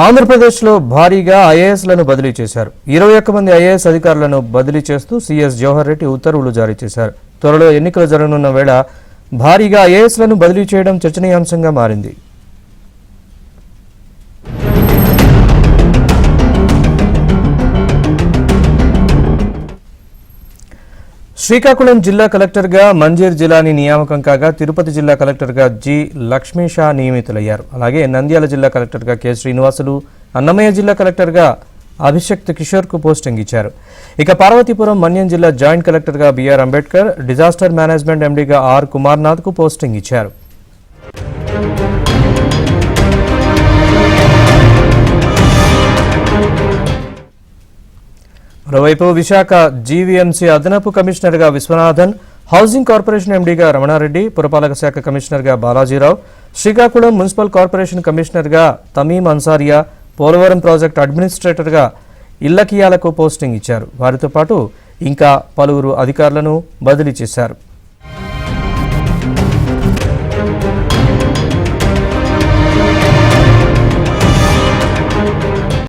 ఆంధ్రప్రదేశ్లో భారీగా ఐఏఎస్లను బదిలీ చేశారు. 21 మంది ఐఏఎస్ అధికారులను బదిలీ చేస్తూ సీఎస్ జవహర్ రెడ్డి ఉత్తర్వులు జారీ చేశారు. త్వరలో ఎన్నికలు జరగనున్న వేళ భారీగా ఐఏఎస్లను బదిలీ చేయడం చర్చనీయాంశంగా మారింది. శ్రీకాకుళం జిల్లా కలెక్టర్గా మంజీర్ జిలానీ నియామకం కాగా తిరుపతి జిల్లా కలెక్టర్గా జి లక్ష్మీ షా నియమితులయ్యారు. అలాగే నంద్యాల జిల్లా కలెక్టర్గా కె శ్రీనివాసులు, అన్నమయ్య జిల్లా కలెక్టర్గా అభిషక్త్ కిషోర్కు పోస్టింగ్ ఇచ్చారు. ఇక పార్వతీపురం మన్యం జిల్లా జాయింట్ కలెక్టర్గా BR Ambedkar, disaster management ఎండీగా are కుమార్నాథ్కు posting ఇచ్చారు. మరోవైపు విశాఖ జీవీఎంసీ అదనపు కమిషనర్గా విశ్వనాథన్, హౌసింగ్ కార్పొరేషన్ ఎండీగా రమణారెడ్డి, పురపాలక శాఖ కమిషనర్గా బాలాజీరావు, శ్రీకాకుళం మున్సిపల్ కార్పొరేషన్ కమిషనర్గా తమీం అన్సారియా, పోలవరం ప్రాజెక్టు అడ్మినిస్ట్రేటర్గా ఇల్లకియాలకు పోస్టింగ్ ఇచ్చారు. వారితో పాటు ఇంకా పలువురు అధికారులను బదిలీ చేశారు.